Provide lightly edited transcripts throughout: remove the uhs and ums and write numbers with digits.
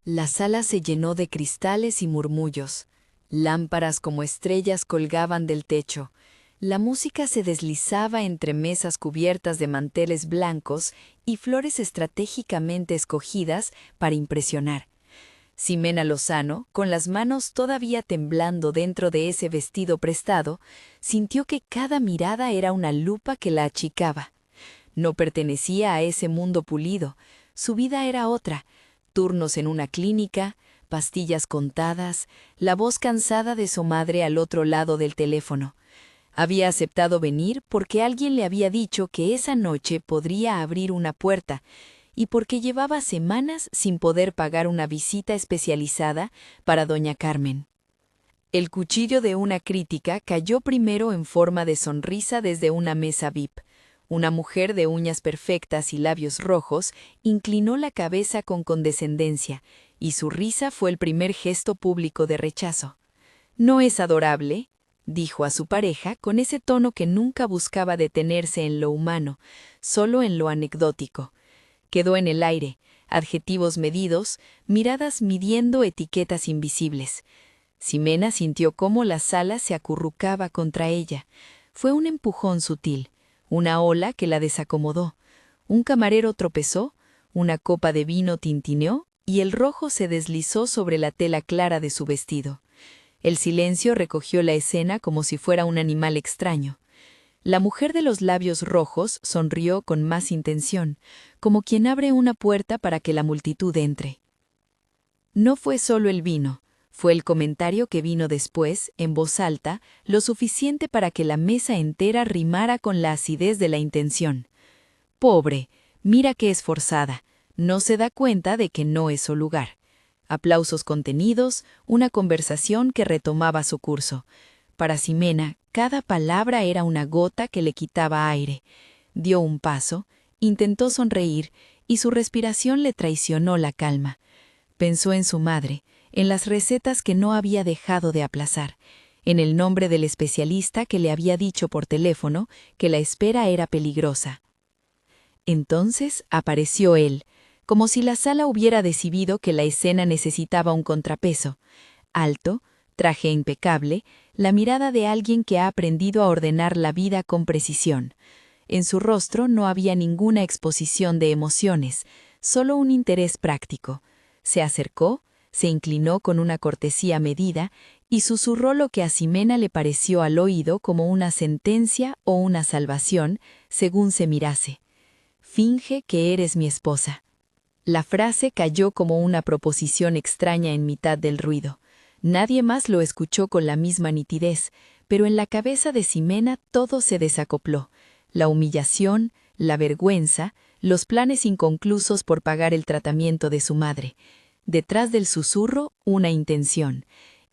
La sala se llenó de cristales y murmullos. Lámparas como estrellas colgaban del techo. La música se deslizaba entre mesas cubiertas de manteles blancos y flores estratégicamente escogidas para impresionar. Ximena Lozano, con las manos todavía temblando dentro de ese vestido prestado, sintió que cada mirada era una lupa que la achicaba. No pertenecía a ese mundo pulido, su vida era otra: turnos en una clínica, pastillas contadas, la voz cansada de su madre al otro lado del teléfono. Había aceptado venir porque alguien le había dicho que esa noche podría abrir una puerta, y porque llevaba semanas sin poder pagar una visita especializada para doña Carmen. El cuchillo de una crítica cayó primero en forma de sonrisa desde una mesa VIP. Una mujer de uñas perfectas y labios rojos inclinó la cabeza con condescendencia, y su risa fue el primer gesto público de rechazo. «¿No es adorable?», dijo a su pareja con ese tono que nunca buscaba detenerse en lo humano, solo en lo anecdótico. Quedó en el aire, adjetivos medidos, miradas midiendo etiquetas invisibles. Ximena sintió cómo la sala se acurrucaba contra ella. Fue un empujón sutil, una ola que la desacomodó. Un camarero tropezó, una copa de vino tintineó y el rojo se deslizó sobre la tela clara de su vestido. El silencio recogió la escena como si fuera un animal extraño. La mujer de los labios rojos sonrió con más intención, como quien abre una puerta para que la multitud entre. No fue solo el vino, fue el comentario que vino después, en voz alta, lo suficiente para que la mesa entera rimara con la acidez de la intención. «Pobre, mira qué esforzada, no se da cuenta de que no es su lugar». Aplausos contenidos, una conversación que retomaba su curso. Para Ximena, cada palabra era una gota que le quitaba aire. Dio un paso, intentó sonreír, y su respiración le traicionó la calma. Pensó en su madre, en las recetas que no había dejado de aplazar, en el nombre del especialista que le había dicho por teléfono que la espera era peligrosa. Entonces apareció él, como si la sala hubiera decidido que la escena necesitaba un contrapeso. Alto, traje impecable, la mirada de alguien que ha aprendido a ordenar la vida con precisión. En su rostro no había ninguna exposición de emociones, solo un interés práctico. Se acercó, se inclinó con una cortesía medida y susurró lo que a Ximena le pareció al oído como una sentencia o una salvación, según se mirase. «Finge que eres mi esposa». La frase cayó como una proposición extraña en mitad del ruido. Nadie más lo escuchó con la misma nitidez, pero en la cabeza de Ximena todo se desacopló. La humillación, la vergüenza, los planes inconclusos por pagar el tratamiento de su madre. Detrás del susurro, una intención.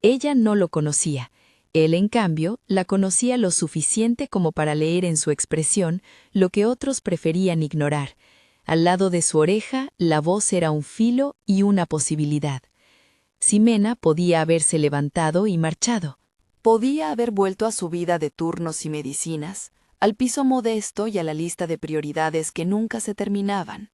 Ella no lo conocía. Él, en cambio, la conocía lo suficiente como para leer en su expresión lo que otros preferían ignorar. Al lado de su oreja, la voz era un filo y una posibilidad. Ximena podía haberse levantado y marchado. Podía haber vuelto a su vida de turnos y medicinas, al piso modesto y a la lista de prioridades que nunca se terminaban.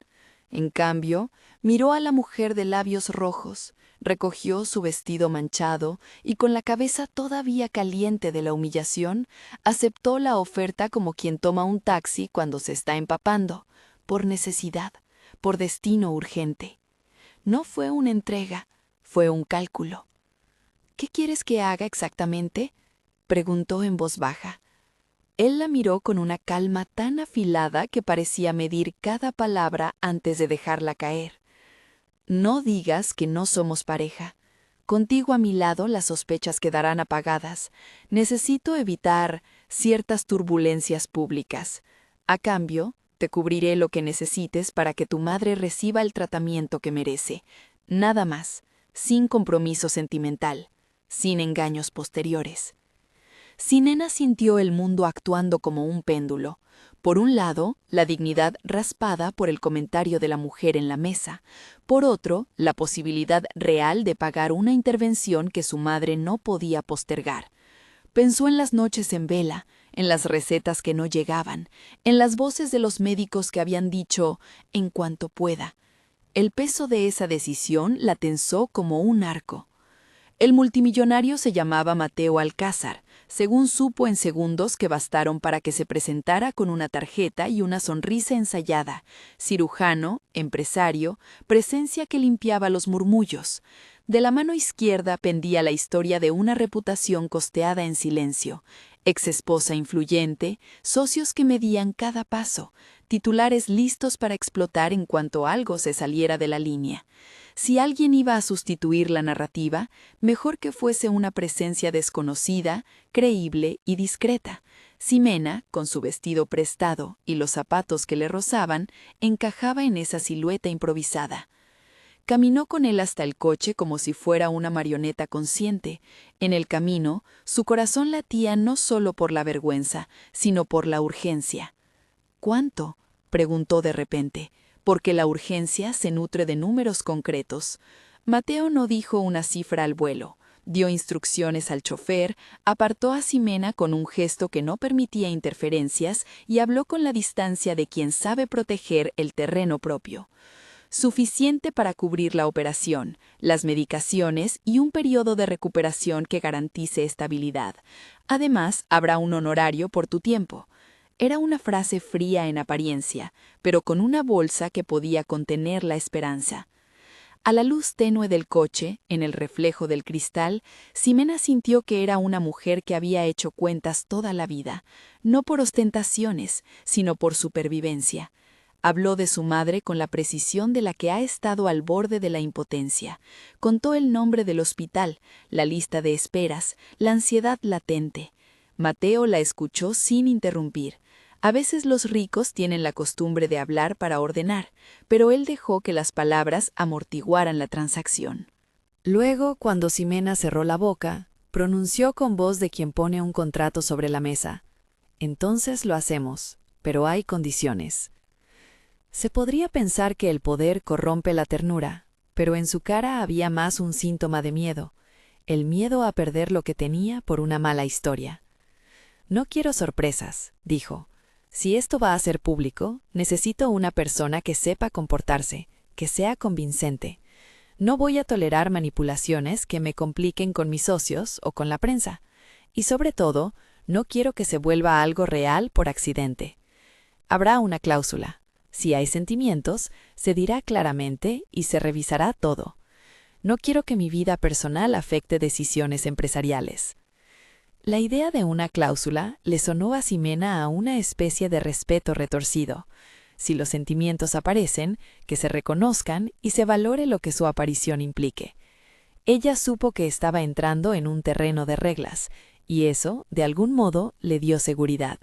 En cambio, miró a la mujer de labios rojos, recogió su vestido manchado y con la cabeza todavía caliente de la humillación, aceptó la oferta como quien toma un taxi cuando se está empapando, por necesidad, por destino urgente. No fue una entrega, fue un cálculo. «¿Qué quieres que haga exactamente?», preguntó en voz baja. Él la miró con una calma tan afilada que parecía medir cada palabra antes de dejarla caer. «No digas que no somos pareja. Contigo a mi lado las sospechas quedarán apagadas. Necesito evitar ciertas turbulencias públicas. A cambio, te cubriré lo que necesites para que tu madre reciba el tratamiento que merece. Nada más, sin compromiso sentimental, sin engaños posteriores». Ximena sintió el mundo actuando como un péndulo. Por un lado, la dignidad raspada por el comentario de la mujer en la mesa. Por otro, la posibilidad real de pagar una intervención que su madre no podía postergar. Pensó en las noches en vela, en las recetas que no llegaban, en las voces de los médicos que habían dicho «en cuanto pueda». El peso de esa decisión la tensó como un arco. El multimillonario se llamaba Mateo Alcázar, según supo en segundos que bastaron para que se presentara con una tarjeta y una sonrisa ensayada, cirujano, empresario, presencia que limpiaba los murmullos. De la mano izquierda pendía la historia de una reputación costeada en silencio, exesposa influyente, socios que medían cada paso, titulares listos para explotar en cuanto algo se saliera de la línea. Si alguien iba a sustituir la narrativa, mejor que fuese una presencia desconocida, creíble y discreta. Ximena, con su vestido prestado y los zapatos que le rozaban, encajaba en esa silueta improvisada. Caminó con él hasta el coche como si fuera una marioneta consciente. En el camino, su corazón latía no solo por la vergüenza, sino por la urgencia. ¿Cuánto?, preguntó de repente, porque la urgencia se nutre de números concretos. Mateo no dijo una cifra al vuelo. Dio instrucciones al chofer, apartó a Ximena con un gesto que no permitía interferencias y habló con la distancia de quien sabe proteger el terreno propio. Suficiente para cubrir la operación, las medicaciones y un periodo de recuperación que garantice estabilidad. Además, habrá un honorario por tu tiempo. Era una frase fría en apariencia, pero con una bolsa que podía contener la esperanza. A la luz tenue del coche, en el reflejo del cristal, Ximena sintió que era una mujer que había hecho cuentas toda la vida, no por ostentaciones, sino por supervivencia. Habló de su madre con la precisión de la que ha estado al borde de la impotencia. Contó el nombre del hospital, la lista de esperas, la ansiedad latente. Mateo la escuchó sin interrumpir. A veces los ricos tienen la costumbre de hablar para ordenar, pero él dejó que las palabras amortiguaran la transacción. Luego, cuando Ximena cerró la boca, pronunció con voz de quien pone un contrato sobre la mesa: «Entonces lo hacemos, pero hay condiciones». Se podría pensar que el poder corrompe la ternura, pero en su cara había más un síntoma de miedo, el miedo a perder lo que tenía por una mala historia. «No quiero sorpresas», dijo. «Si esto va a ser público, necesito una persona que sepa comportarse, que sea convincente. No voy a tolerar manipulaciones que me compliquen con mis socios o con la prensa. Y sobre todo, no quiero que se vuelva algo real por accidente. Habrá una cláusula. Si hay sentimientos, se dirá claramente y se revisará todo. No quiero que mi vida personal afecte decisiones empresariales». La idea de una cláusula le sonó a Ximena a una especie de respeto retorcido. Si los sentimientos aparecen, que se reconozcan y se valore lo que su aparición implique. Ella supo que estaba entrando en un terreno de reglas, y eso, de algún modo, le dio seguridad.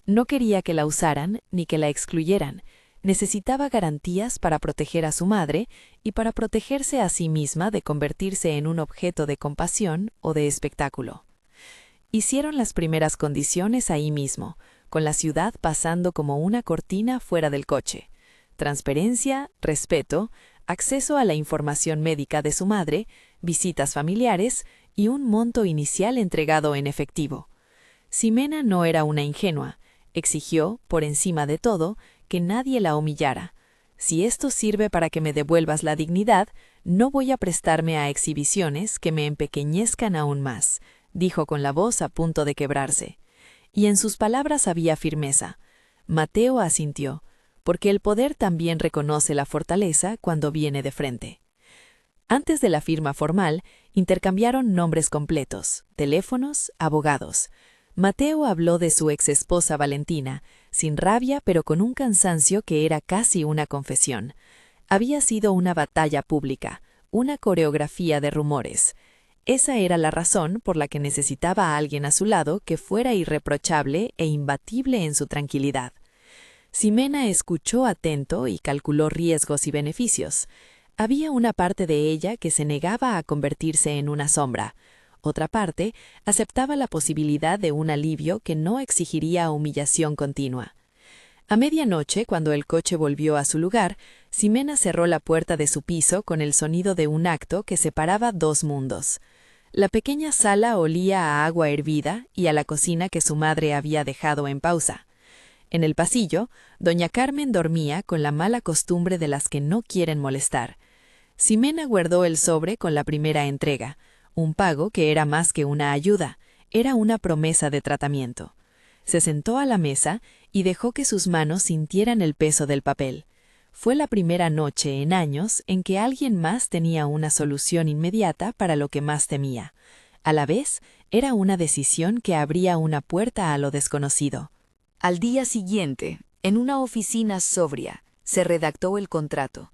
No quería que la usaran ni que la excluyeran. Necesitaba garantías para proteger a su madre y para protegerse a sí misma de convertirse en un objeto de compasión o de espectáculo. Hicieron las primeras condiciones ahí mismo, con la ciudad pasando como una cortina fuera del coche. Transparencia, respeto, acceso a la información médica de su madre, visitas familiares y un monto inicial entregado en efectivo. Ximena no era una ingenua. Exigió, por encima de todo, que nadie la humillara. «Si esto sirve para que me devuelvas la dignidad, no voy a prestarme a exhibiciones que me empequeñezcan aún más», dijo con la voz a punto de quebrarse. Y en sus palabras había firmeza. Mateo asintió, porque el poder también reconoce la fortaleza cuando viene de frente. Antes de la firma formal, intercambiaron nombres completos, teléfonos, abogados. Mateo habló de su exesposa Valentina, sin rabia pero con un cansancio que era casi una confesión. Había sido una batalla pública, una coreografía de rumores. Esa era la razón por la que necesitaba a alguien a su lado que fuera irreprochable e imbatible en su tranquilidad. Ximena escuchó atento y calculó riesgos y beneficios. Había una parte de ella que se negaba a convertirse en una sombra. Otra parte aceptaba la posibilidad de un alivio que no exigiría humillación continua. A medianoche, cuando el coche volvió a su lugar, Ximena cerró la puerta de su piso con el sonido de un acto que separaba dos mundos. La pequeña sala olía a agua hervida y a la cocina que su madre había dejado en pausa. En el pasillo, doña Carmen dormía con la mala costumbre de las que no quieren molestar. Ximena guardó el sobre con la primera entrega, un pago que era más que una ayuda, era una promesa de tratamiento. Se sentó a la mesa y dejó que sus manos sintieran el peso del papel. Fue la primera noche en años en que alguien más tenía una solución inmediata para lo que más temía. A la vez, era una decisión que abría una puerta a lo desconocido. Al día siguiente, en una oficina sobria, se redactó el contrato.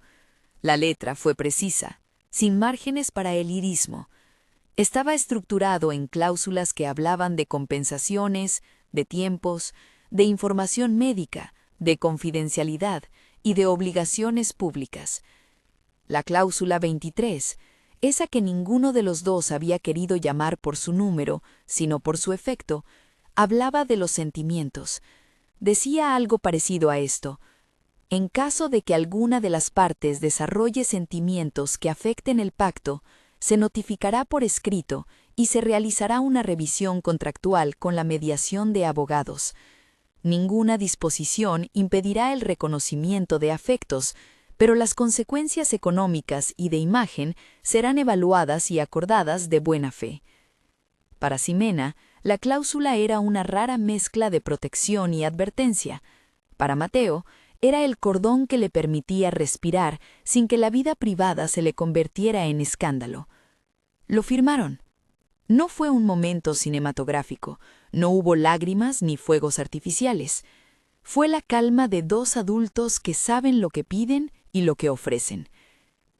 La letra fue precisa, sin márgenes para el lirismo. Estaba estructurado en cláusulas que hablaban de compensaciones, de tiempos, de información médica, de confidencialidad y de obligaciones públicas. La cláusula 23, esa que ninguno de los dos había querido llamar por su número, sino por su efecto, hablaba de los sentimientos. Decía algo parecido a esto: en caso de que alguna de las partes desarrolle sentimientos que afecten el pacto, se notificará por escrito y se realizará una revisión contractual con la mediación de abogados. Ninguna disposición impedirá el reconocimiento de afectos, pero las consecuencias económicas y de imagen serán evaluadas y acordadas de buena fe. Para Ximena, la cláusula era una rara mezcla de protección y advertencia. Para Mateo, era el cordón que le permitía respirar sin que la vida privada se le convirtiera en escándalo. Lo firmaron. No fue un momento cinematográfico, no hubo lágrimas ni fuegos artificiales. Fue la calma de dos adultos que saben lo que piden y lo que ofrecen.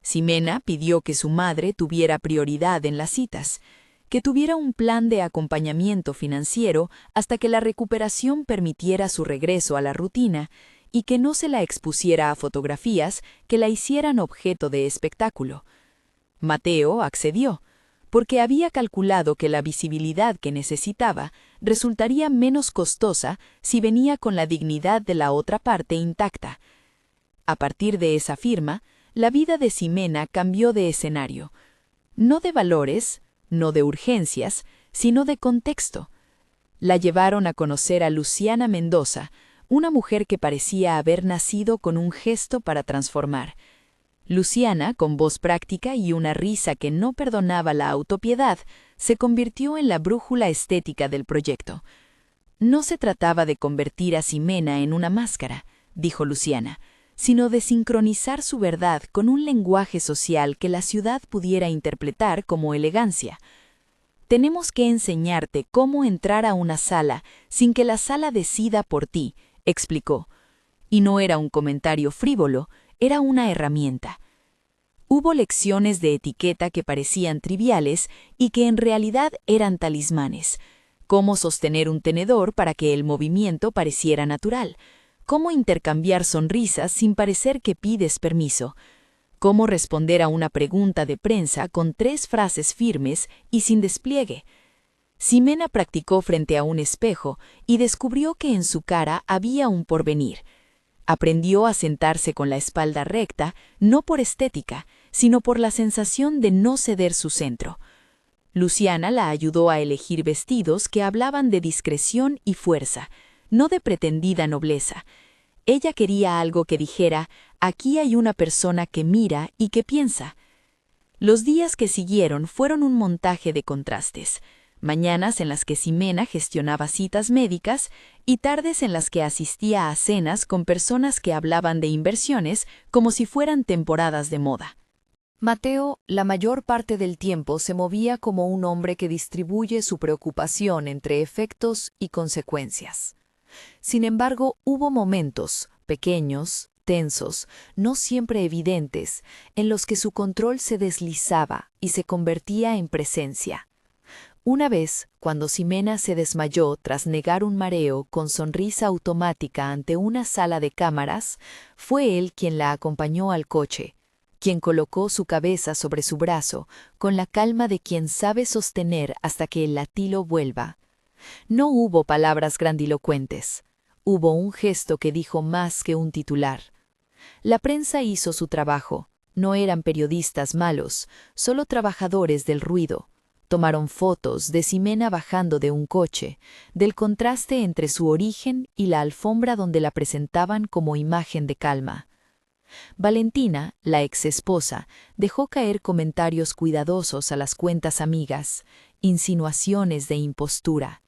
Ximena pidió que su madre tuviera prioridad en las citas, que tuviera un plan de acompañamiento financiero hasta que la recuperación permitiera su regreso a la rutina y que no se la expusiera a fotografías que la hicieran objeto de espectáculo. Mateo accedió, porque había calculado que la visibilidad que necesitaba resultaría menos costosa si venía con la dignidad de la otra parte intacta. A partir de esa firma, la vida de Ximena cambió de escenario, no de valores, no de urgencias, sino de contexto. La llevaron a conocer a Luciana Mendoza, una mujer que parecía haber nacido con un gesto para transformar. Luciana, con voz práctica y una risa que no perdonaba la autopiedad, se convirtió en la brújula estética del proyecto. No se trataba de convertir a Ximena en una máscara, dijo Luciana, sino de sincronizar su verdad con un lenguaje social que la ciudad pudiera interpretar como elegancia. Tenemos que enseñarte cómo entrar a una sala sin que la sala decida por ti, explicó. Y no era un comentario frívolo, era una herramienta. Hubo lecciones de etiqueta que parecían triviales y que en realidad eran talismanes. Cómo sostener un tenedor para que el movimiento pareciera natural. Cómo intercambiar sonrisas sin parecer que pides permiso. Cómo responder a una pregunta de prensa con 3 frases firmes y sin despliegue. Ximena practicó frente a un espejo y descubrió que en su cara había un porvenir. Aprendió a sentarse con la espalda recta, no por estética, sino por la sensación de no ceder su centro. Luciana la ayudó a elegir vestidos que hablaban de discreción y fuerza, no de pretendida nobleza. Ella quería algo que dijera: aquí hay una persona que mira y que piensa. Los días que siguieron fueron un montaje de contrastes. Mañanas en las que Ximena gestionaba citas médicas y tardes en las que asistía a cenas con personas que hablaban de inversiones como si fueran temporadas de moda. Mateo, la mayor parte del tiempo, se movía como un hombre que distribuye su preocupación entre efectos y consecuencias. Sin embargo, hubo momentos, pequeños, tensos, no siempre evidentes, en los que su control se deslizaba y se convertía en presencia. Una vez, cuando Ximena se desmayó tras negar un mareo con sonrisa automática ante una sala de cámaras, fue él quien la acompañó al coche, quien colocó su cabeza sobre su brazo con la calma de quien sabe sostener hasta que el latilo vuelva. No hubo palabras grandilocuentes. Hubo un gesto que dijo más que un titular. La prensa hizo su trabajo. No eran periodistas malos, solo trabajadores del ruido. Tomaron fotos de Ximena bajando de un coche, del contraste entre su origen y la alfombra donde la presentaban como imagen de calma. Valentina, la exesposa, dejó caer comentarios cuidadosos a las cuentas amigas, insinuaciones de impostura.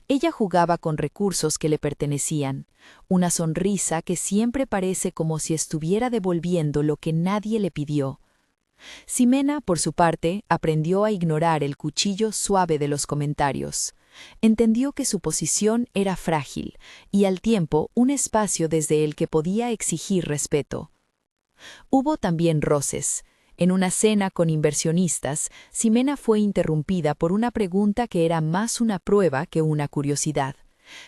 Ella jugaba con recursos que le pertenecían, una sonrisa que siempre parece como si estuviera devolviendo lo que nadie le pidió. Ximena, por su parte, aprendió a ignorar el cuchillo suave de los comentarios. Entendió que su posición era frágil y al tiempo un espacio desde el que podía exigir respeto. Hubo también roces. En una cena con inversionistas, Ximena fue interrumpida por una pregunta que era más una prueba que una curiosidad.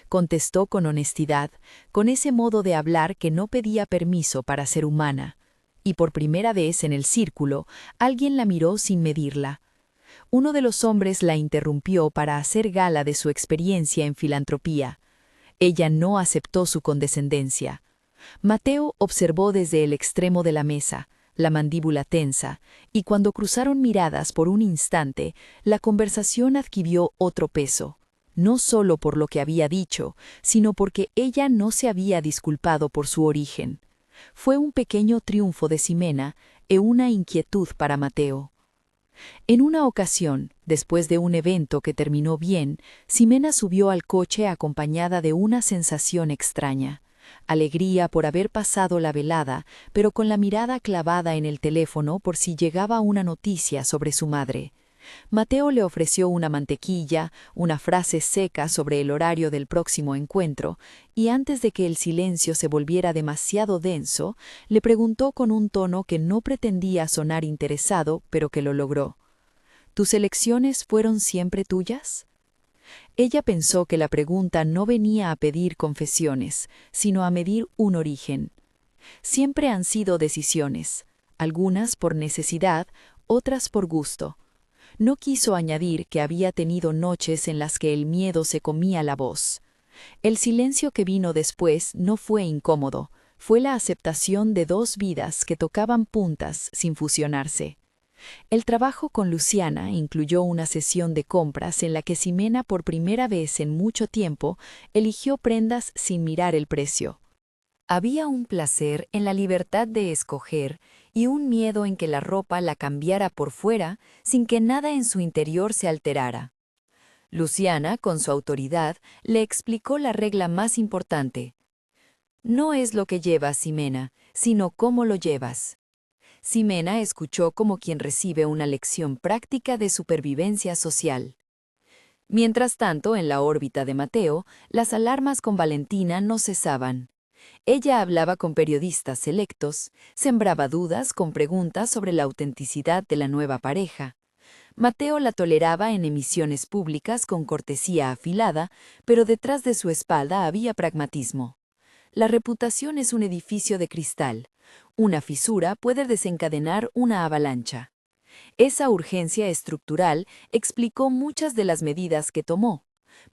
Contestó con honestidad, con ese modo de hablar que no pedía permiso para ser humana. Y por primera vez en el círculo, alguien la miró sin medirla. Uno de los hombres la interrumpió para hacer gala de su experiencia en filantropía. Ella no aceptó su condescendencia. Mateo observó desde el extremo de la mesa, la mandíbula tensa, y cuando cruzaron miradas por un instante, la conversación adquirió otro peso, no solo por lo que había dicho, sino porque ella no se había disculpado por su origen. Fue un pequeño triunfo de Ximena e una inquietud para Mateo. En una ocasión, después de un evento que terminó bien, Ximena subió al coche acompañada de una sensación extraña. Alegría por haber pasado la velada, pero con la mirada clavada en el teléfono por si llegaba una noticia sobre su madre. Mateo le ofreció una mantequilla, una frase seca sobre el horario del próximo encuentro, y antes de que el silencio se volviera demasiado denso, le preguntó con un tono que no pretendía sonar interesado, pero que lo logró. ¿Tus elecciones fueron siempre tuyas? Ella pensó que la pregunta no venía a pedir confesiones, sino a medir un origen. Siempre han sido decisiones, algunas por necesidad, otras por gusto. No quiso añadir que había tenido noches en las que el miedo se comía la voz. El silencio que vino después no fue incómodo, fue la aceptación de dos vidas que tocaban puntas sin fusionarse. El trabajo con Luciana incluyó una sesión de compras en la que Ximena por primera vez en mucho tiempo eligió prendas sin mirar el precio. Había un placer en la libertad de escoger y un miedo en que la ropa la cambiara por fuera sin que nada en su interior se alterara. Luciana, con su autoridad, le explicó la regla más importante. No es lo que llevas, Ximena, sino cómo lo llevas. Ximena escuchó como quien recibe una lección práctica de supervivencia social. Mientras tanto, en la órbita de Mateo, las alarmas con Valentina no cesaban. Ella hablaba con periodistas selectos, sembraba dudas con preguntas sobre la autenticidad de la nueva pareja. Mateo la toleraba en emisiones públicas con cortesía afilada, pero detrás de su espalda había pragmatismo. La reputación es un edificio de cristal. Una fisura puede desencadenar una avalancha. Esa urgencia estructural explicó muchas de las medidas que tomó.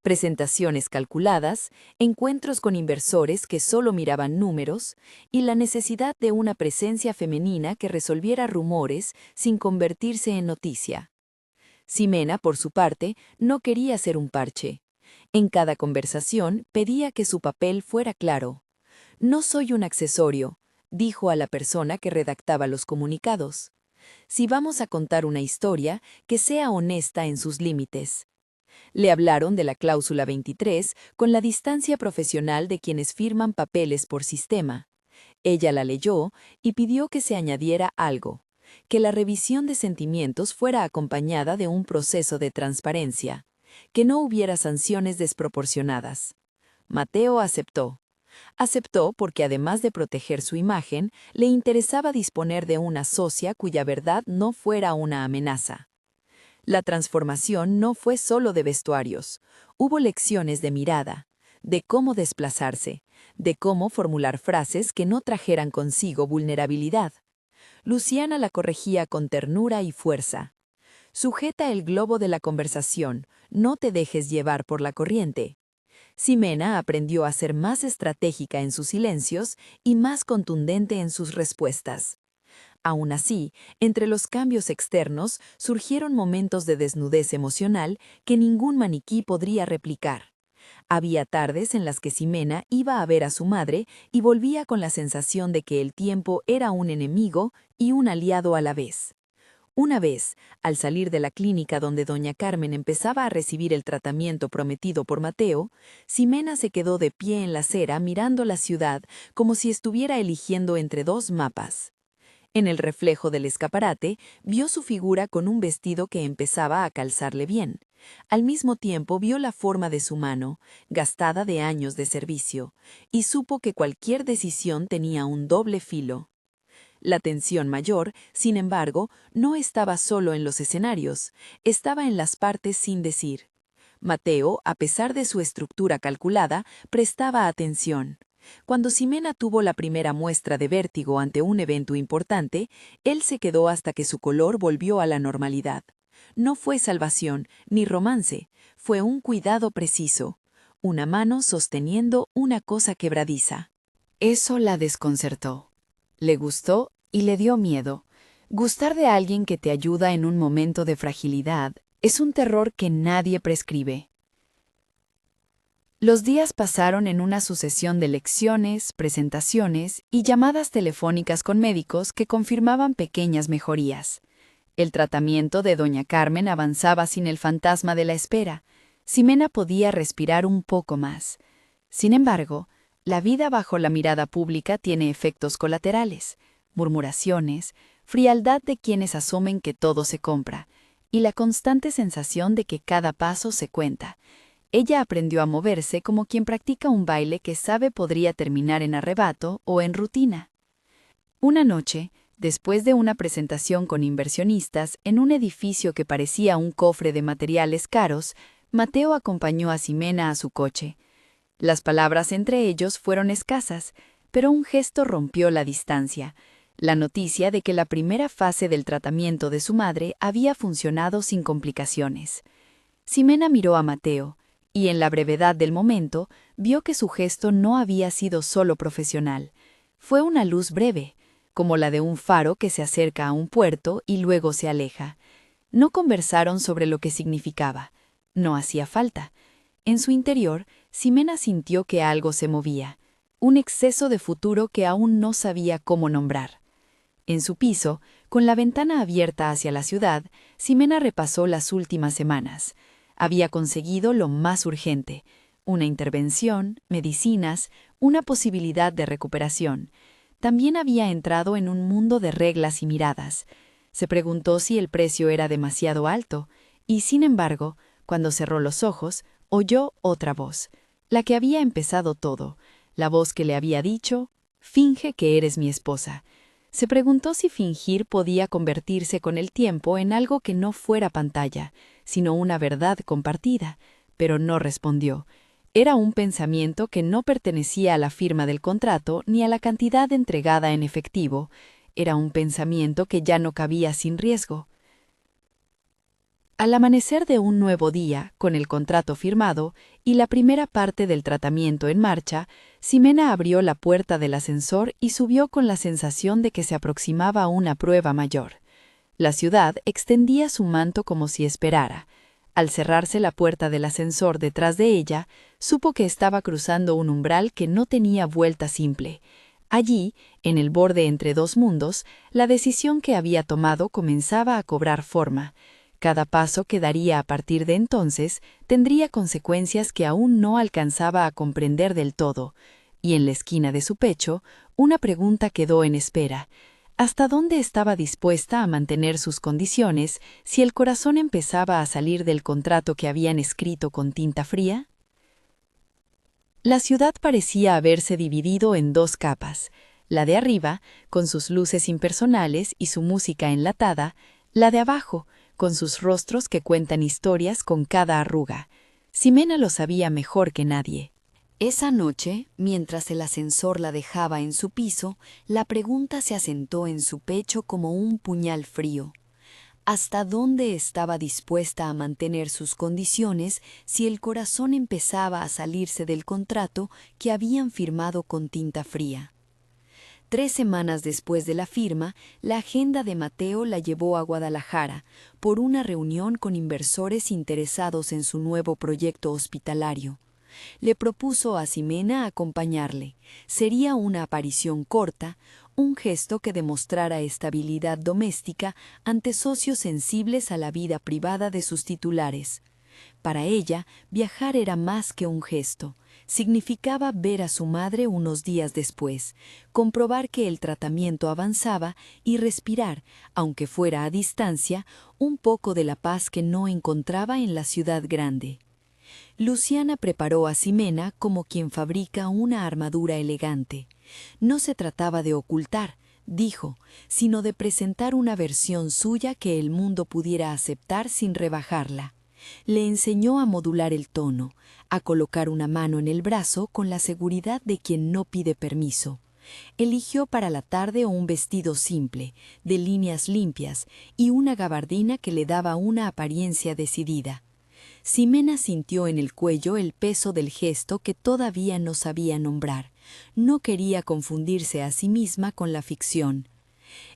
Presentaciones calculadas, encuentros con inversores que solo miraban números y la necesidad de una presencia femenina que resolviera rumores sin convertirse en noticia. Ximena, por su parte, no quería ser un parche. En cada conversación pedía que su papel fuera claro. No soy un accesorio, dijo a la persona que redactaba los comunicados. Si vamos a contar una historia, que sea honesta en sus límites. Le hablaron de la cláusula 23 con la distancia profesional de quienes firman papeles por sistema. Ella la leyó y pidió que se añadiera algo, que la revisión de sentimientos fuera acompañada de un proceso de transparencia, que no hubiera sanciones desproporcionadas. Mateo aceptó. Aceptó porque además de proteger su imagen, le interesaba disponer de una socia cuya verdad no fuera una amenaza. La transformación no fue solo de vestuarios, hubo lecciones de mirada, de cómo desplazarse, de cómo formular frases que no trajeran consigo vulnerabilidad. Luciana la corregía con ternura y fuerza. Sujeta el globo de la conversación, no te dejes llevar por la corriente. Ximena aprendió a ser más estratégica en sus silencios y más contundente en sus respuestas. Aún así, entre los cambios externos surgieron momentos de desnudez emocional que ningún maniquí podría replicar. Había tardes en las que Ximena iba a ver a su madre y volvía con la sensación de que el tiempo era un enemigo y un aliado a la vez. Una vez, al salir de la clínica donde doña Carmen empezaba a recibir el tratamiento prometido por Mateo, Ximena se quedó de pie en la acera mirando la ciudad como si estuviera eligiendo entre dos mapas. En el reflejo del escaparate, vio su figura con un vestido que empezaba a calzarle bien. Al mismo tiempo vio la forma de su mano, gastada de años de servicio, y supo que cualquier decisión tenía un doble filo. La tensión mayor, sin embargo, no estaba solo en los escenarios, estaba en las partes sin decir. Mateo, a pesar de su estructura calculada, prestaba atención. Cuando Ximena tuvo la primera muestra de vértigo ante un evento importante, él se quedó hasta que su color volvió a la normalidad. No fue salvación ni romance, fue un cuidado preciso, una mano sosteniendo una cosa quebradiza. Eso la desconcertó. Le gustó y le dio miedo. Gustar de alguien que te ayuda en un momento de fragilidad es un terror que nadie prescribe. Los días pasaron en una sucesión de lecciones, presentaciones y llamadas telefónicas con médicos que confirmaban pequeñas mejorías. El tratamiento de doña Carmen avanzaba sin el fantasma de la espera. Ximena podía respirar un poco más. Sin embargo, la vida bajo la mirada pública tiene efectos colaterales, murmuraciones, frialdad de quienes asumen que todo se compra, y la constante sensación de que cada paso se cuenta. Ella aprendió a moverse como quien practica un baile que sabe podría terminar en arrebato o en rutina. Una noche, después de una presentación con inversionistas en un edificio que parecía un cofre de materiales caros, Mateo acompañó a Ximena a su coche. Las palabras entre ellos fueron escasas, pero un gesto rompió la distancia, la noticia de que la primera fase del tratamiento de su madre había funcionado sin complicaciones. Ximena miró a Mateo, y en la brevedad del momento vio que su gesto no había sido solo profesional. Fue una luz breve, como la de un faro que se acerca a un puerto y luego se aleja. No conversaron sobre lo que significaba. No hacía falta. En su interior, Ximena sintió que algo se movía, un exceso de futuro que aún no sabía cómo nombrar. En su piso, con la ventana abierta hacia la ciudad, Ximena repasó las últimas semanas. Había conseguido lo más urgente: una intervención, medicinas, una posibilidad de recuperación. También había entrado en un mundo de reglas y miradas. Se preguntó si el precio era demasiado alto, y sin embargo, cuando cerró los ojos, oyó otra voz, la que había empezado todo, la voz que le había dicho: «Finge que eres mi esposa». Se preguntó si fingir podía convertirse con el tiempo en algo que no fuera pantalla, sino una verdad compartida, pero no respondió. Era un pensamiento que no pertenecía a la firma del contrato ni a la cantidad entregada en efectivo. Era un pensamiento que ya no cabía sin riesgo. Al amanecer de un nuevo día, con el contrato firmado y la primera parte del tratamiento en marcha, Ximena abrió la puerta del ascensor y subió con la sensación de que se aproximaba una prueba mayor. La ciudad extendía su manto como si esperara. Al cerrarse la puerta del ascensor detrás de ella, supo que estaba cruzando un umbral que no tenía vuelta simple. Allí, en el borde entre dos mundos, la decisión que había tomado comenzaba a cobrar forma. Cada paso que daría a partir de entonces tendría consecuencias que aún no alcanzaba a comprender del todo, y en la esquina de su pecho, una pregunta quedó en espera: ¿hasta dónde estaba dispuesta a mantener sus condiciones si el corazón empezaba a salir del contrato que habían escrito con tinta fría? La ciudad parecía haberse dividido en dos capas: la de arriba, con sus luces impersonales y su música enlatada; la de abajo, con sus rostros que cuentan historias con cada arruga. Ximena lo sabía mejor que nadie. Esa noche, mientras el ascensor la dejaba en su piso, la pregunta se asentó en su pecho como un puñal frío. ¿Hasta dónde estaba dispuesta a mantener sus condiciones si el corazón empezaba a salirse del contrato que habían firmado con tinta fría? 3 semanas después de la firma, la agenda de Mateo la llevó a Guadalajara por una reunión con inversores interesados en su nuevo proyecto hospitalario. Le propuso a Ximena acompañarle. Sería una aparición corta, un gesto que demostrara estabilidad doméstica ante socios sensibles a la vida privada de sus titulares. Para ella, viajar era más que un gesto. Significaba ver a su madre unos días después, comprobar que el tratamiento avanzaba y respirar, aunque fuera a distancia, un poco de la paz que no encontraba en la ciudad grande. Luciana preparó a Ximena como quien fabrica una armadura elegante. No se trataba de ocultar, dijo, sino de presentar una versión suya que el mundo pudiera aceptar sin rebajarla. Le enseñó a modular el tono, a colocar una mano en el brazo con la seguridad de quien no pide permiso. Eligió para la tarde un vestido simple, de líneas limpias, y una gabardina que le daba una apariencia decidida. Ximena sintió en el cuello el peso del gesto que todavía no sabía nombrar. No quería confundirse a sí misma con la ficción.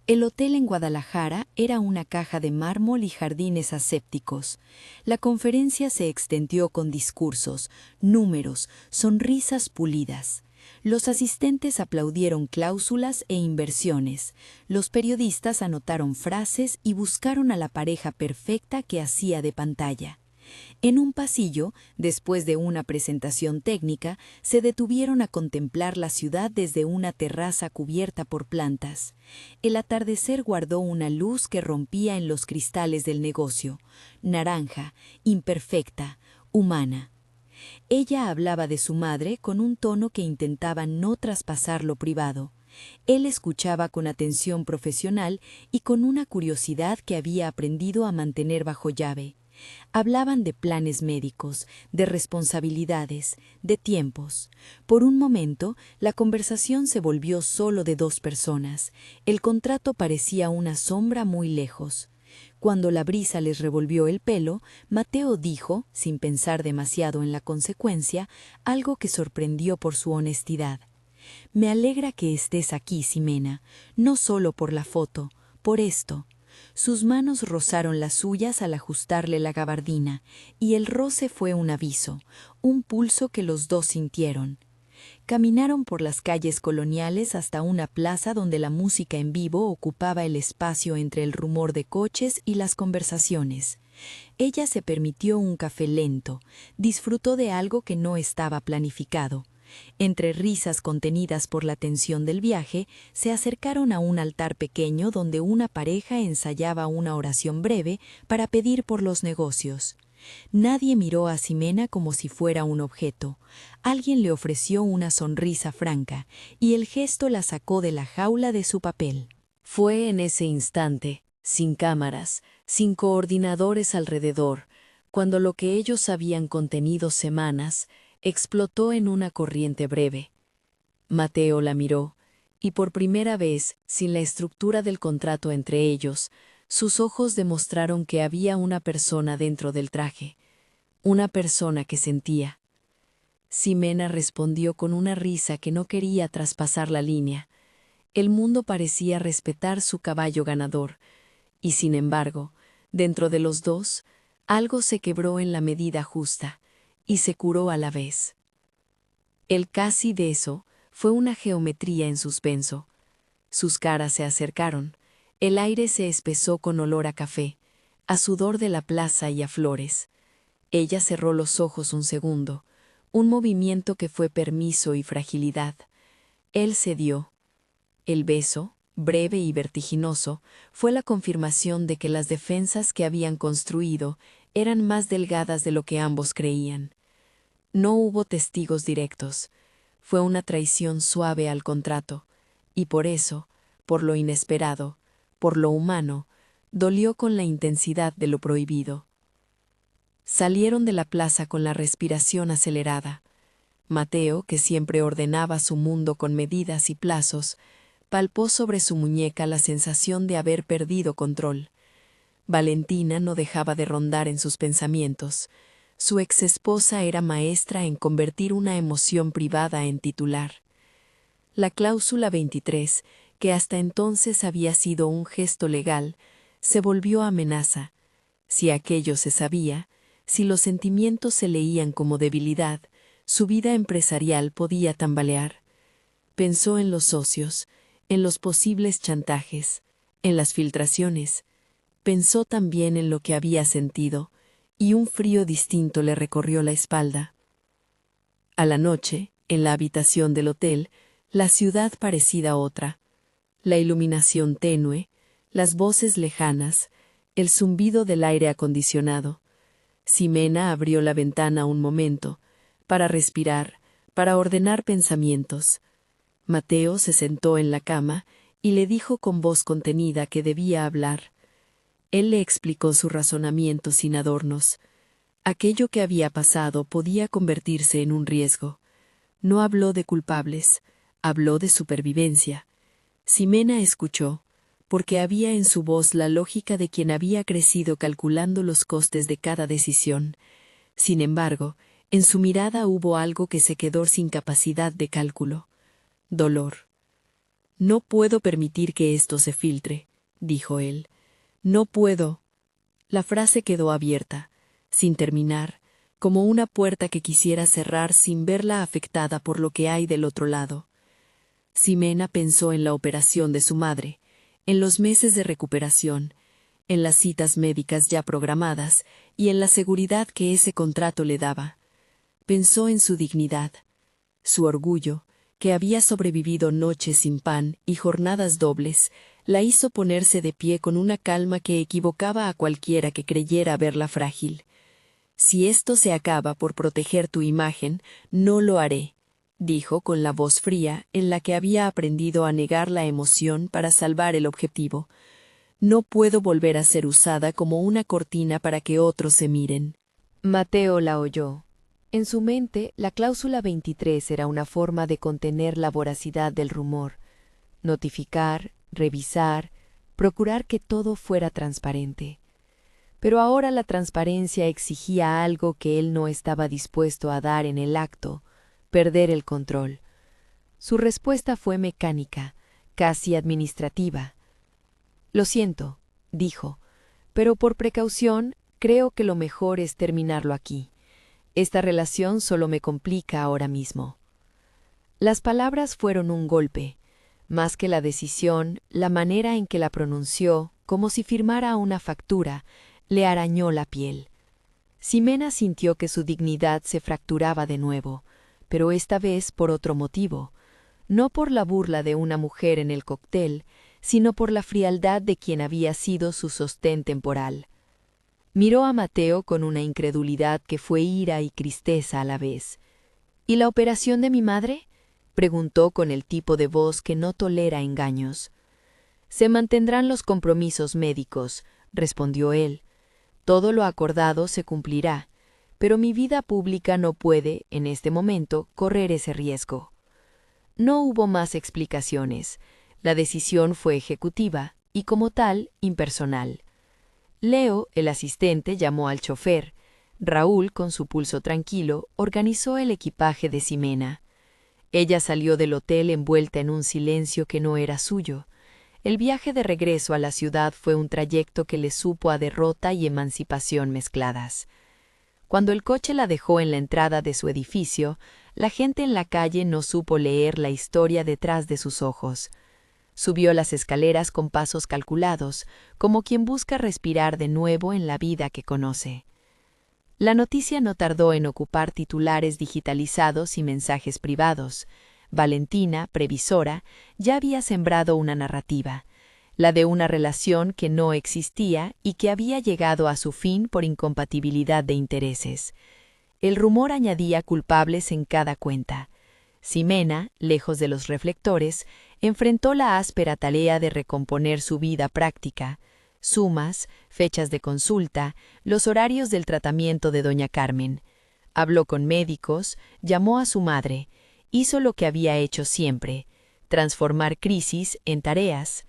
El hotel en Guadalajara era una caja de mármol y jardines asépticos. La conferencia se extendió con discursos, números, sonrisas pulidas. Los asistentes aplaudieron cláusulas e inversiones. Los periodistas anotaron frases y buscaron a la pareja perfecta que hacía de pantalla. En un pasillo, después de una presentación técnica, se detuvieron a contemplar la ciudad desde una terraza cubierta por plantas. El atardecer guardó una luz que rompía en los cristales del negocio, naranja, imperfecta, humana. Ella hablaba de su madre con un tono que intentaba no traspasar lo privado. Él escuchaba con atención profesional y con una curiosidad que había aprendido a mantener bajo llave. Hablaban de planes médicos, de responsabilidades, de tiempos. Por un momento, la conversación se volvió solo de 2 personas. El contrato parecía una sombra muy lejos. Cuando la brisa les revolvió el pelo, Mateo dijo, sin pensar demasiado en la consecuencia, algo que sorprendió por su honestidad. «Me alegra que estés aquí, Ximena, no solo por la foto, por esto». Sus manos rozaron las suyas al ajustarle la gabardina, y el roce fue un aviso, un pulso que los dos sintieron. Caminaron por las calles coloniales hasta una plaza donde la música en vivo ocupaba el espacio entre el rumor de coches y las conversaciones. Ella se permitió un café lento, disfrutó de algo que no estaba planificado. Entre risas contenidas por la tensión del viaje, se acercaron a un altar pequeño donde una pareja ensayaba una oración breve para pedir por los negocios. Nadie miró a Ximena como si fuera un objeto. Alguien le ofreció una sonrisa franca, y el gesto la sacó de la jaula de su papel. Fue en ese instante, sin cámaras, sin coordinadores alrededor, cuando lo que ellos habían contenido semanas explotó en una corriente breve. Mateo la miró, y por primera vez, sin la estructura del contrato entre ellos, sus ojos demostraron que había una persona dentro del traje, una persona que sentía. Ximena respondió con una risa que no quería traspasar la línea. El mundo parecía respetar su caballo ganador, y sin embargo, dentro de los dos, algo se quebró en la medida justa, y se curó a la vez. El casi de eso fue una geometría en suspenso. Sus caras se acercaron, el aire se espesó con olor a café, a sudor de la plaza y a flores. Ella cerró los ojos un segundo, un movimiento que fue permiso y fragilidad. Él cedió. El beso, breve y vertiginoso, fue la confirmación de que las defensas que habían construido eran más delgadas de lo que ambos creían. No hubo testigos directos. Fue una traición suave al contrato, y por eso, por lo inesperado, por lo humano, dolió con la intensidad de lo prohibido. Salieron de la plaza con la respiración acelerada. Mateo, que siempre ordenaba su mundo con medidas y plazos, palpó sobre su muñeca la sensación de haber perdido control. Valentina no dejaba de rondar en sus pensamientos. Su exesposa era maestra en convertir una emoción privada en titular. La cláusula 23, que hasta entonces había sido un gesto legal, se volvió amenaza. Si aquello se sabía, si los sentimientos se leían como debilidad, su vida empresarial podía tambalear. Pensó en los socios, en los posibles chantajes, en las filtraciones. Pensó también en lo que había sentido, y un frío distinto le recorrió la espalda. A la noche, en la habitación del hotel, la ciudad parecida otra. La iluminación tenue, las voces lejanas, el zumbido del aire acondicionado. Ximena abrió la ventana un momento, para respirar, para ordenar pensamientos. Mateo se sentó en la cama y le dijo con voz contenida que debía hablar. Él le explicó su razonamiento sin adornos. Aquello que había pasado podía convertirse en un riesgo. No habló de culpables, habló de supervivencia. Ximena escuchó, porque había en su voz la lógica de quien había crecido calculando los costes de cada decisión. Sin embargo, en su mirada hubo algo que se quedó sin capacidad de cálculo. Dolor. No puedo permitir que esto se filtre, dijo él. No puedo. La frase quedó abierta, sin terminar, como una puerta que quisiera cerrar sin verla afectada por lo que hay del otro lado. Ximena pensó en la operación de su madre, en los meses de recuperación, en las citas médicas ya programadas y en la seguridad que ese contrato le daba. Pensó en su dignidad, su orgullo, que había sobrevivido noches sin pan y jornadas dobles, la hizo ponerse de pie con una calma que equivocaba a cualquiera que creyera verla frágil. Si esto se acaba por proteger tu imagen, no lo haré, dijo con la voz fría en la que había aprendido a negar la emoción para salvar el objetivo. No puedo volver a ser usada como una cortina para que otros se miren. Mateo la oyó. En su mente, la cláusula 23 era una forma de contener la voracidad del rumor, notificar, revisar, procurar que todo fuera transparente. Pero ahora la transparencia exigía algo que él no estaba dispuesto a dar en el acto, perder el control. Su respuesta fue mecánica, casi administrativa. «Lo siento», dijo, «pero por precaución creo que lo mejor es terminarlo aquí. Esta relación solo me complica ahora mismo». Las palabras fueron un golpe. Más que la decisión, la manera en que la pronunció, como si firmara una factura, le arañó la piel. Ximena sintió que su dignidad se fracturaba de nuevo, pero esta vez por otro motivo, no por la burla de una mujer en el cóctel, sino por la frialdad de quien había sido su sostén temporal. Miró a Mateo con una incredulidad que fue ira y tristeza a la vez. «¿Y la operación de mi madre?», preguntó con el tipo de voz que no tolera engaños. «Se mantendrán los compromisos médicos», respondió él. «Todo lo acordado se cumplirá, pero mi vida pública no puede, en este momento, correr ese riesgo». No hubo más explicaciones. La decisión fue ejecutiva y, como tal, impersonal. Leo, el asistente, llamó al chofer. Raúl, con su pulso tranquilo, organizó el equipaje de Ximena. Ella salió del hotel envuelta en un silencio que no era suyo. El viaje de regreso a la ciudad fue un trayecto que le supo a derrota y emancipación mezcladas. Cuando el coche la dejó en la entrada de su edificio, la gente en la calle no supo leer la historia detrás de sus ojos. Subió las escaleras con pasos calculados, como quien busca respirar de nuevo en la vida que conoce. La noticia no tardó en ocupar titulares digitalizados y mensajes privados. Valentina, previsora, ya había sembrado una narrativa, la de una relación que no existía y que había llegado a su fin por incompatibilidad de intereses. El rumor añadía culpables en cada cuenta. Ximena, lejos de los reflectores, enfrentó la áspera tarea de recomponer su vida práctica, sumas, fechas de consulta, los horarios del tratamiento de doña Carmen. Habló con médicos, llamó a su madre, hizo lo que había hecho siempre, transformar crisis en tareas.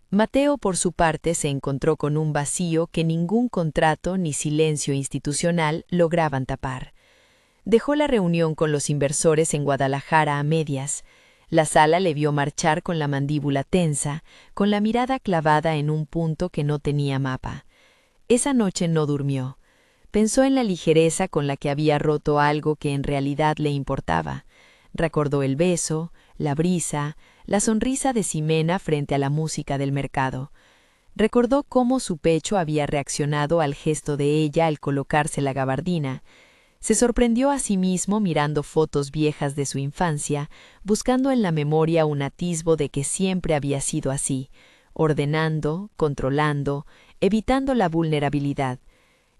Mateo, por su parte, se encontró con un vacío que ningún contrato ni silencio institucional lograban tapar. Dejó la reunión con los inversores en Guadalajara a medias. La Sala le vio marchar con la mandíbula tensa, con la mirada clavada en un punto que no tenía mapa. Esa noche no durmió. Pensó en la ligereza con la que había roto algo que en realidad le importaba. Recordó el beso, la brisa, la sonrisa de Ximena frente a la música del mercado. Recordó cómo su pecho había reaccionado al gesto de ella al colocarse la gabardina. Se sorprendió a sí mismo mirando fotos viejas de su infancia, buscando en la memoria un atisbo de que siempre había sido así, ordenando, controlando, evitando la vulnerabilidad,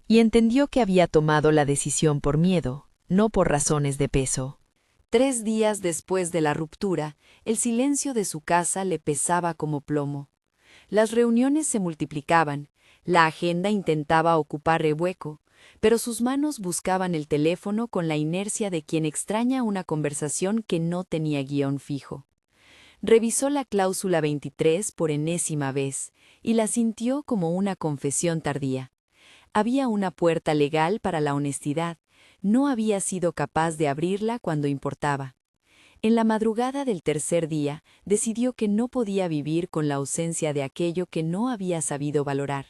y entendió que había tomado la decisión por miedo, no por razones de peso. 3 días después de la ruptura, el silencio de su casa le pesaba como plomo. Las reuniones se multiplicaban, la agenda intentaba ocupar el hueco, pero sus manos buscaban el teléfono con la inercia de quien extraña una conversación que no tenía guión fijo. Revisó la cláusula 23 por enésima vez y la sintió como una confesión tardía. Había una puerta legal para la honestidad, no había sido capaz de abrirla cuando importaba. En la madrugada del tercer día, decidió que no podía vivir con la ausencia de aquello que no había sabido valorar.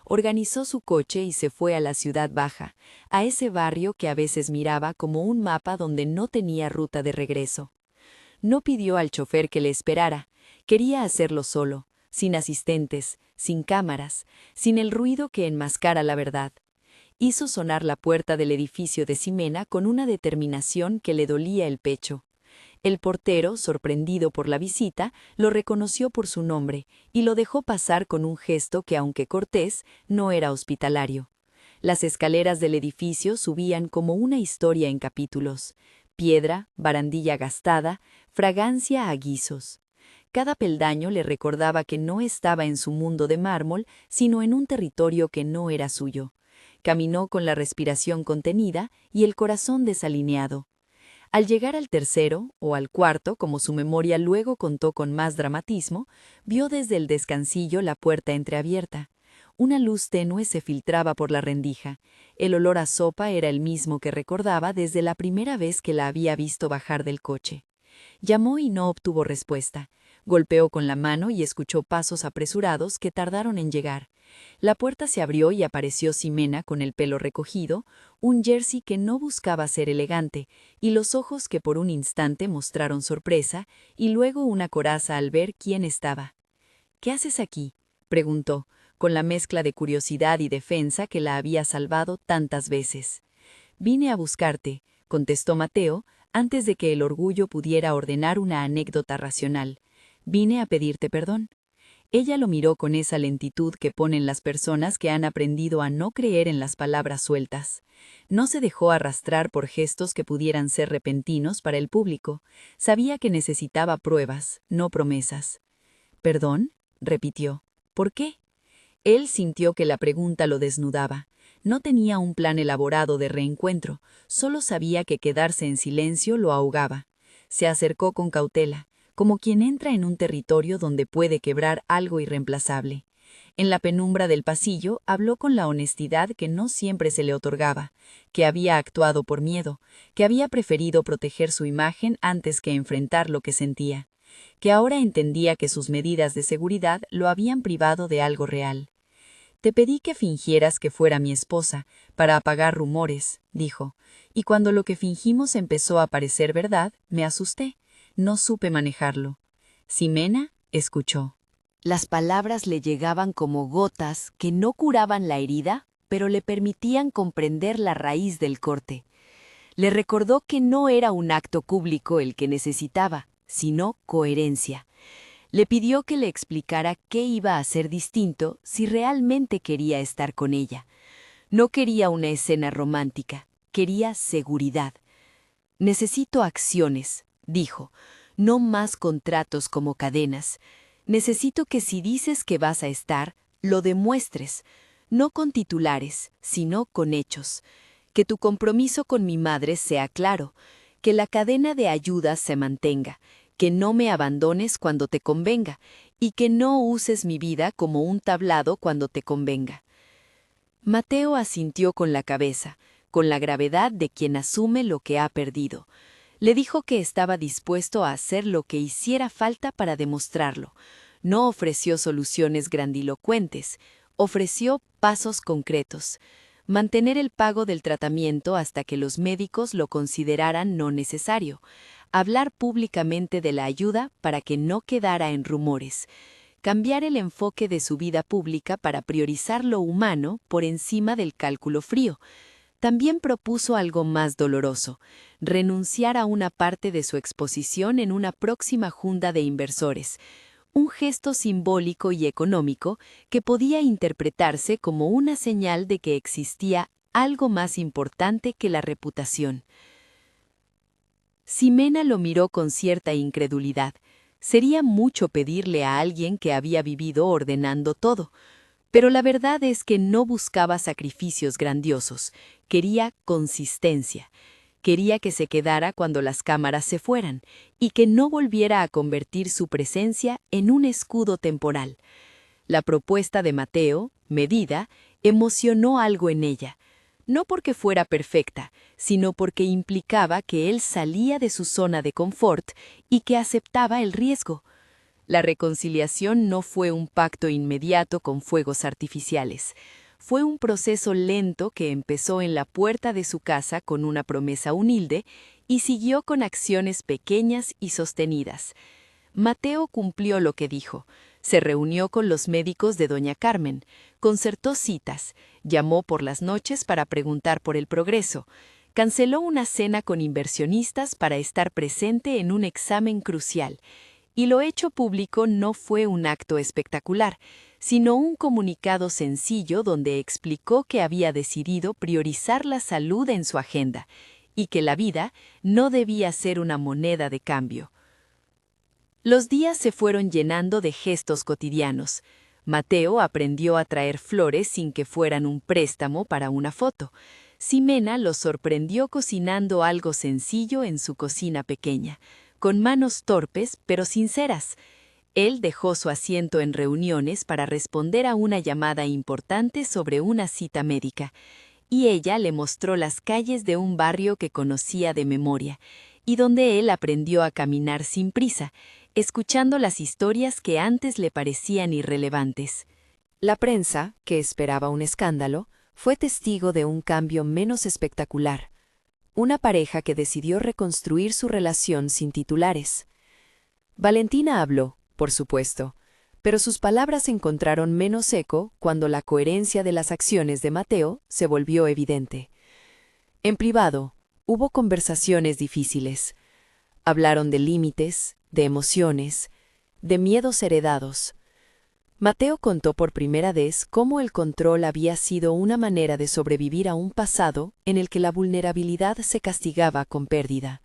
Organizó su coche y se fue a la ciudad baja, a ese barrio que a veces miraba como un mapa donde no tenía ruta de regreso. No pidió al chofer que le esperara, quería hacerlo solo, sin asistentes, sin cámaras, sin el ruido que enmascara la verdad. Hizo sonar la puerta del edificio de Ximena con una determinación que le dolía el pecho. El portero, sorprendido por la visita, lo reconoció por su nombre y lo dejó pasar con un gesto que, aunque cortés, no era hospitalario. Las escaleras del edificio subían como una historia en capítulos: piedra, barandilla gastada, fragancia a guisos. Cada peldaño le recordaba que no estaba en su mundo de mármol, sino en un territorio que no era suyo. Caminó con la respiración contenida y el corazón desalineado. Al llegar al tercero, o al cuarto, como su memoria luego contó con más dramatismo, vio desde el descansillo la puerta entreabierta. Una luz tenue se filtraba por la rendija. El olor a sopa era el mismo que recordaba desde la primera vez que la había visto bajar del coche. Llamó y no obtuvo respuesta. Golpeó con la mano y escuchó pasos apresurados que tardaron en llegar. La puerta se abrió y apareció Ximena con el pelo recogido, un jersey que no buscaba ser elegante, y los ojos que por un instante mostraron sorpresa, y luego una coraza al ver quién estaba. «¿Qué haces aquí?», preguntó, con la mezcla de curiosidad y defensa que la había salvado tantas veces. «Vine a buscarte», contestó Mateo, antes de que el orgullo pudiera ordenar una anécdota racional. «Vine a pedirte perdón». Ella lo miró con esa lentitud que ponen las personas que han aprendido a no creer en las palabras sueltas. No se dejó arrastrar por gestos que pudieran ser repentinos para el público. Sabía que necesitaba pruebas, no promesas. «¿Perdón?», repitió. «¿Por qué?». Él sintió que la pregunta lo desnudaba. No tenía un plan elaborado de reencuentro, solo sabía que quedarse en silencio lo ahogaba. Se acercó con cautela, como quien entra en un territorio donde puede quebrar algo irreemplazable. En la penumbra del pasillo habló con la honestidad que no siempre se le otorgaba, que había actuado por miedo, que había preferido proteger su imagen antes que enfrentar lo que sentía, que ahora entendía que sus medidas de seguridad lo habían privado de algo real. «Te pedí que fingieras que fuera mi esposa, para apagar rumores», dijo, «y cuando lo que fingimos empezó a parecer verdad, me asusté. No supe manejarlo». Ximena escuchó. Las palabras le llegaban como gotas que no curaban la herida, pero le permitían comprender la raíz del corte. Le recordó que no era un acto público el que necesitaba, sino coherencia. Le pidió que le explicara qué iba a hacer distinto si realmente quería estar con ella. No quería una escena romántica, quería seguridad. «Necesito acciones», dijo, «no más contratos como cadenas. Necesito que si dices que vas a estar, lo demuestres, no con titulares, sino con hechos. Que tu compromiso con mi madre sea claro, que la cadena de ayudas se mantenga, que no me abandones cuando te convenga y que no uses mi vida como un tablado cuando te convenga». Mateo asintió con la cabeza, con la gravedad de quien asume lo que ha perdido. Le dijo que estaba dispuesto a hacer lo que hiciera falta para demostrarlo. No ofreció soluciones grandilocuentes, ofreció pasos concretos. Mantener el pago del tratamiento hasta que los médicos lo consideraran no necesario. Hablar públicamente de la ayuda para que no quedara en rumores. Cambiar el enfoque de su vida pública para priorizar lo humano por encima del cálculo frío. También propuso algo más doloroso, renunciar a una parte de su exposición en una próxima junta de inversores, un gesto simbólico y económico que podía interpretarse como una señal de que existía algo más importante que la reputación. Ximena lo miró con cierta incredulidad. Sería mucho pedirle a alguien que había vivido ordenando todo, pero la verdad es que no buscaba sacrificios grandiosos, quería consistencia. Quería que se quedara cuando las cámaras se fueran y que no volviera a convertir su presencia en un escudo temporal. La propuesta de Mateo, medida, emocionó algo en ella, no porque fuera perfecta, sino porque implicaba que él salía de su zona de confort y que aceptaba el riesgo. La reconciliación no fue un pacto inmediato con fuegos artificiales. Fue un proceso lento que empezó en la puerta de su casa con una promesa humilde y siguió con acciones pequeñas y sostenidas. Mateo cumplió lo que dijo. Se reunió con los médicos de doña Carmen, concertó citas, llamó por las noches para preguntar por el progreso, canceló una cena con inversionistas para estar presente en un examen crucial. Y lo hecho público no fue un acto espectacular, sino un comunicado sencillo donde explicó que había decidido priorizar la salud en su agenda y que la vida no debía ser una moneda de cambio. Los días se fueron llenando de gestos cotidianos. Mateo aprendió a traer flores sin que fueran un préstamo para una foto. Ximena lo sorprendió cocinando algo sencillo en su cocina pequeña, con manos torpes pero sinceras. Él dejó su asiento en reuniones para responder a una llamada importante sobre una cita médica, y ella le mostró las calles de un barrio que conocía de memoria, y donde él aprendió a caminar sin prisa, escuchando las historias que antes le parecían irrelevantes. La prensa, que esperaba un escándalo, fue testigo de un cambio menos espectacular. Una pareja que decidió reconstruir su relación sin titulares. Valentina habló, por supuesto, pero sus palabras encontraron menos eco cuando la coherencia de las acciones de Mateo se volvió evidente. En privado, hubo conversaciones difíciles. Hablaron de límites, de emociones, de miedos heredados. Mateo contó por primera vez cómo el control había sido una manera de sobrevivir a un pasado en el que la vulnerabilidad se castigaba con pérdida.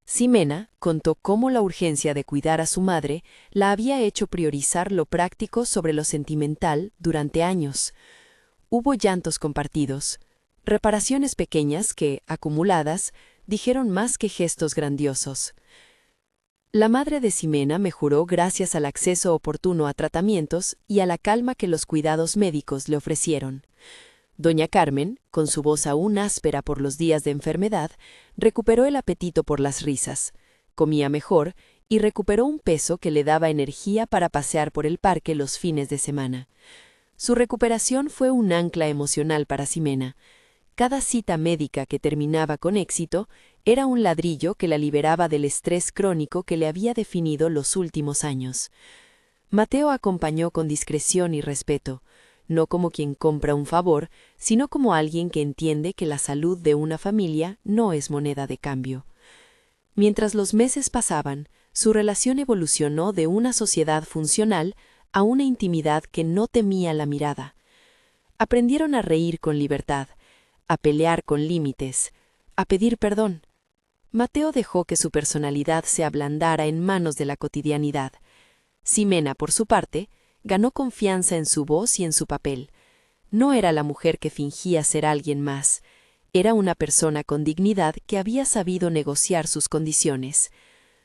Ximena contó cómo la urgencia de cuidar a su madre la había hecho priorizar lo práctico sobre lo sentimental durante años. Hubo llantos compartidos, reparaciones pequeñas que, acumuladas, dijeron más que gestos grandiosos. La madre de Ximena mejoró gracias al acceso oportuno a tratamientos y a la calma que los cuidados médicos le ofrecieron. Doña Carmen, con su voz aún áspera por los días de enfermedad, recuperó el apetito por las risas, comía mejor y recuperó un peso que le daba energía para pasear por el parque los fines de semana. Su recuperación fue un ancla emocional para Ximena. Cada cita médica que terminaba con éxito era un ladrillo que la liberaba del estrés crónico que le había definido los últimos años. Mateo acompañó con discreción y respeto, no como quien compra un favor, sino como alguien que entiende que la salud de una familia no es moneda de cambio. Mientras los meses pasaban, su relación evolucionó de una sociedad funcional a una intimidad que no temía la mirada. Aprendieron a reír con libertad, a pelear con límites, a pedir perdón. Mateo dejó que su personalidad se ablandara en manos de la cotidianidad. Ximena, por su parte, ganó confianza en su voz y en su papel. No era la mujer que fingía ser alguien más. Era una persona con dignidad que había sabido negociar sus condiciones.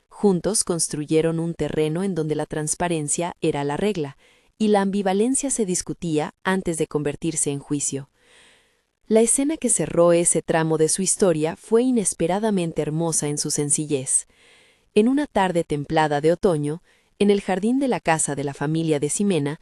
Juntos construyeron un terreno en donde la transparencia era la regla, y la ambivalencia se discutía antes de convertirse en juicio. La escena que cerró ese tramo de su historia fue inesperadamente hermosa en su sencillez. En una tarde templada de otoño, en el jardín de la casa de la familia de Ximena,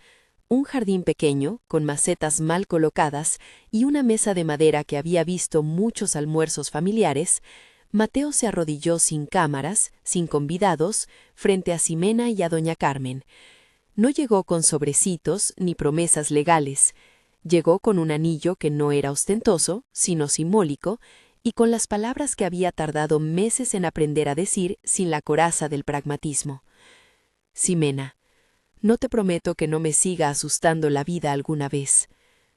un jardín pequeño, con macetas mal colocadas y una mesa de madera que había visto muchos almuerzos familiares, Mateo se arrodilló sin cámaras, sin convidados, frente a Ximena y a doña Carmen. No llegó con sobrecitos ni promesas legales. Llegó con un anillo que no era ostentoso, sino simbólico, y con las palabras que había tardado meses en aprender a decir sin la coraza del pragmatismo. Ximena, no te prometo que no me siga asustando la vida alguna vez.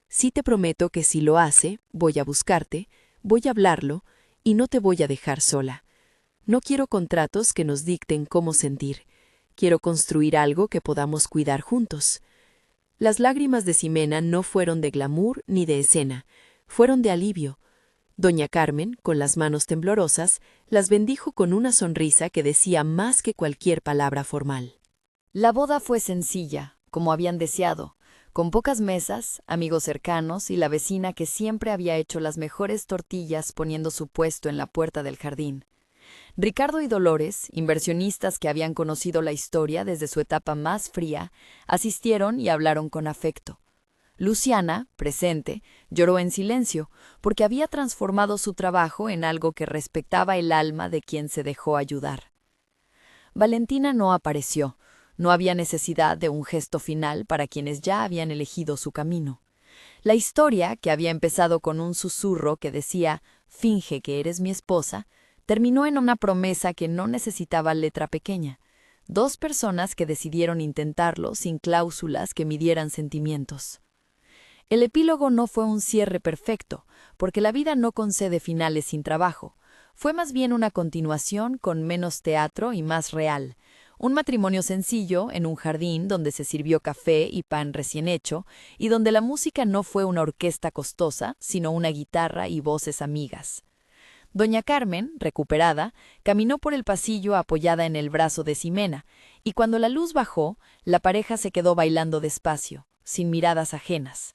Sí te prometo que si lo hace, voy a buscarte, voy a hablarlo, y no te voy a dejar sola. No quiero contratos que nos dicten cómo sentir. Quiero construir algo que podamos cuidar juntos. Las lágrimas de Ximena no fueron de glamour ni de escena, fueron de alivio. Doña Carmen, con las manos temblorosas, las bendijo con una sonrisa que decía más que cualquier palabra formal. La boda fue sencilla, como habían deseado, con pocas mesas, amigos cercanos y la vecina que siempre había hecho las mejores tortillas poniendo su puesto en la puerta del jardín. Ricardo y Dolores, inversionistas que habían conocido la historia desde su etapa más fría, asistieron y hablaron con afecto. Luciana, presente, lloró en silencio, porque había transformado su trabajo en algo que respetaba el alma de quien se dejó ayudar. Valentina no apareció. No había necesidad de un gesto final para quienes ya habían elegido su camino. La historia, que había empezado con un susurro que decía «Finge que eres mi esposa», terminó en una promesa que no necesitaba letra pequeña. Dos personas que decidieron intentarlo sin cláusulas que midieran sentimientos. El epílogo no fue un cierre perfecto, porque la vida no concede finales sin trabajo. Fue más bien una continuación con menos teatro y más real. Un matrimonio sencillo en un jardín donde se sirvió café y pan recién hecho, y donde la música no fue una orquesta costosa, sino una guitarra y voces amigas. Doña Carmen, recuperada, caminó por el pasillo apoyada en el brazo de Ximena, y cuando la luz bajó, la pareja se quedó bailando despacio, sin miradas ajenas.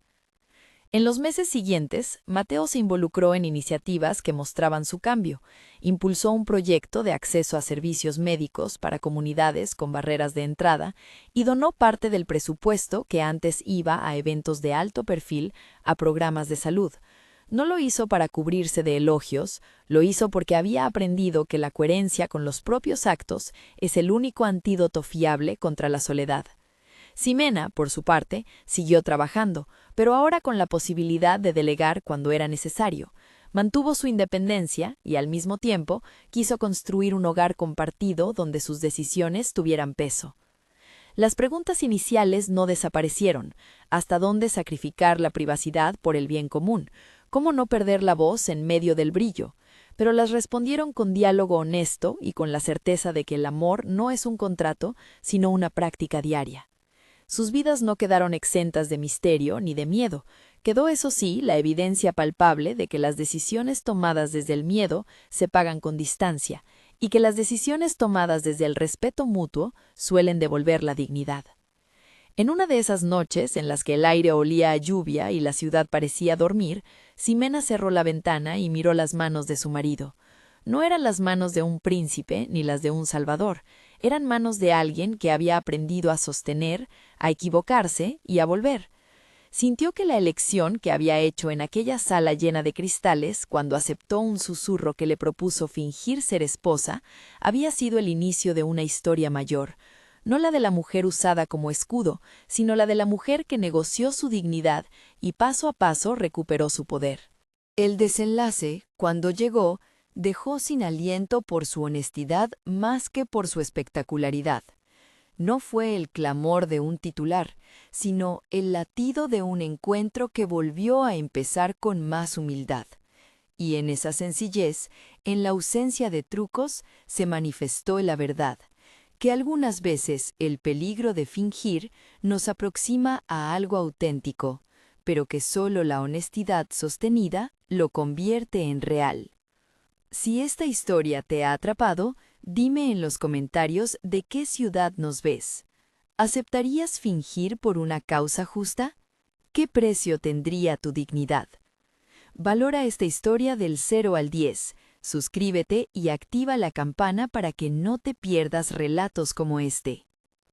En los meses siguientes, Mateo se involucró en iniciativas que mostraban su cambio. Impulsó un proyecto de acceso a servicios médicos para comunidades con barreras de entrada y donó parte del presupuesto que antes iba a eventos de alto perfil a programas de salud. No lo hizo para cubrirse de elogios, lo hizo porque había aprendido que la coherencia con los propios actos es el único antídoto fiable contra la soledad. Ximena, por su parte, siguió trabajando, pero ahora con la posibilidad de delegar cuando era necesario. Mantuvo su independencia y, al mismo tiempo, quiso construir un hogar compartido donde sus decisiones tuvieran peso. Las preguntas iniciales no desaparecieron. ¿Hasta dónde sacrificar la privacidad por el bien común? ¿Cómo no perder la voz en medio del brillo? Pero las respondieron con diálogo honesto y con la certeza de que el amor no es un contrato, sino una práctica diaria. Sus vidas no quedaron exentas de misterio ni de miedo. Quedó, eso sí, la evidencia palpable de que las decisiones tomadas desde el miedo se pagan con distancia y que las decisiones tomadas desde el respeto mutuo suelen devolver la dignidad. En una de esas noches en las que el aire olía a lluvia y la ciudad parecía dormir, Ximena cerró la ventana y miró las manos de su marido. No eran las manos de un príncipe ni las de un salvador, eran manos de alguien que había aprendido a sostener, a equivocarse y a volver. Sintió que la elección que había hecho en aquella sala llena de cristales, cuando aceptó un susurro que le propuso fingir ser esposa, había sido el inicio de una historia mayor, no la de la mujer usada como escudo, sino la de la mujer que negoció su dignidad y paso a paso recuperó su poder. El desenlace, cuando llegó, dejó sin aliento por su honestidad más que por su espectacularidad. No fue el clamor de un titular, sino el latido de un encuentro que volvió a empezar con más humildad. Y en esa sencillez, en la ausencia de trucos, se manifestó la verdad, que algunas veces el peligro de fingir nos aproxima a algo auténtico, pero que solo la honestidad sostenida lo convierte en real. Si esta historia te ha atrapado, dime en los comentarios de qué ciudad nos ves. ¿Aceptarías fingir por una causa justa? ¿Qué precio tendría tu dignidad? Valora esta historia del 0 al 10. Suscríbete y activa la campana para que no te pierdas relatos como este.